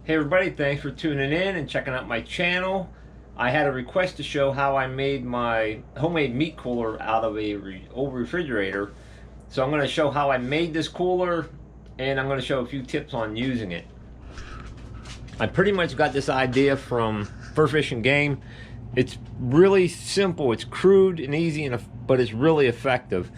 Hey everybody, thanks for tuning in and checking out my channel. I had a request to show how I made my homemade meat cooler out of a old refrigerator. So I'm going to show how I made this cooler, and I'm going to show a few tips on using it. I pretty much got this idea from Fur Fish and Game. It's really simple, it's crude and easy, but it's really effective.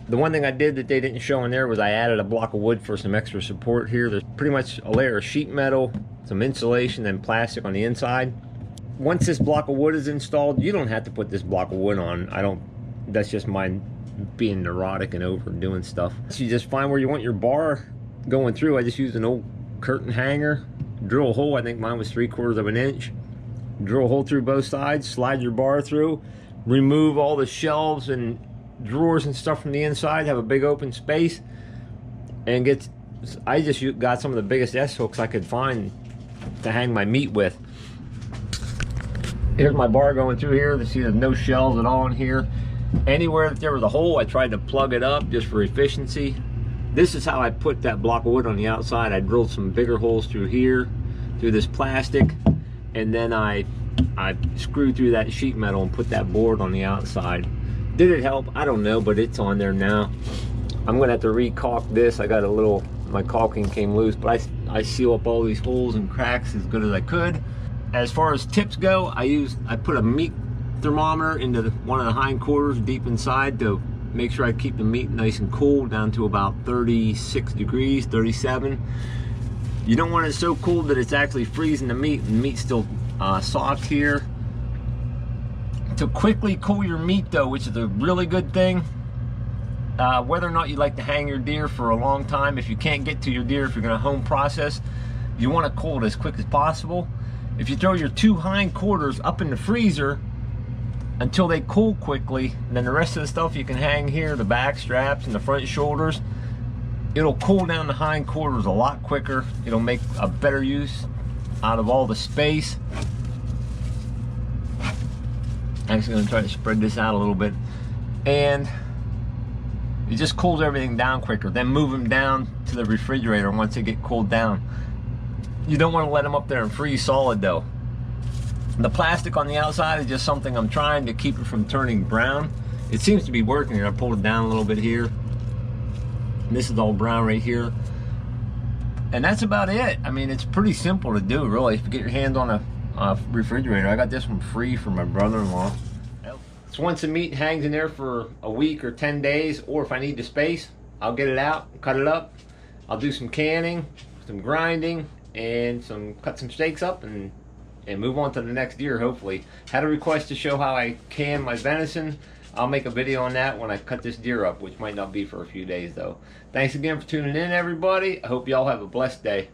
The one thing I did that they didn't show in there was I added a block of wood for some extra support here. There's pretty much a layer of sheet metal, some insulation, and plastic on the inside. Once this block of wood is installed, you don't have to put this block of wood on. That's just mine being neurotic and overdoing stuff. So you just find where you want your bar going through. I just used an old curtain hanger, drill a hole, I think mine was 3/4 of an inch. Drill a hole through both sides, slide your bar through, remove all the shelves and drawers and stuff from the inside, have a big open space, and I just got some of the biggest S-hooks I could find to hang my meat with. Here's my bar going through here. You see there's no shelves at all in here. Anywhere that there was a hole, I tried to plug it up just for efficiency. This is how I put that block of wood on the outside. I drilled some bigger holes through here, through this plastic, and then I screwed through that sheet metal and put that board on the outside. Did it help? I don't know, but it's on there now. I'm gonna have to re-caulk this. My caulking came loose, but I seal up all these holes and cracks as good as I could. As far as tips go, I put a meat thermometer into one of the hindquarters deep inside to make sure I keep the meat nice and cool, down to about 36 degrees, 37. You don't want it so cool that it's actually freezing the meat, and the meat's still soft here. To quickly cool your meat though, which is a really good thing, whether or not you like to hang your deer for a long time, if you can't get to your deer, if you're going to home process, you want to cool it as quick as possible. If you throw your two hindquarters up in the freezer until they cool quickly, then the rest of the stuff you can hang here, the back straps and the front shoulders, it'll cool down the hindquarters a lot quicker. It'll make a better use out of all the space. I'm actually going to try to spread this out a little bit, and it just cools everything down quicker. Then move them down to the refrigerator once they get cooled down. You don't want to let them up there and freeze solid though. The plastic on the outside is just something I'm trying to keep it from turning brown. It seems to be working here. I pulled it down a little bit here, and this is all brown right here, and that's about it. I mean, it's pretty simple to do, really, if you get your hands on a refrigerator. I got this one free from my brother-in-law. So once the meat hangs in there for a week or 10 days, or if I need the space, I'll get it out, cut it up. I'll do some canning, some grinding, and cut some steaks up, and move on to the next deer, hopefully. Had a request to show how I can my venison. I'll make a video on that when I cut this deer up, which might not be for a few days though. Thanks again for tuning in, everybody. I hope y'all have a blessed day.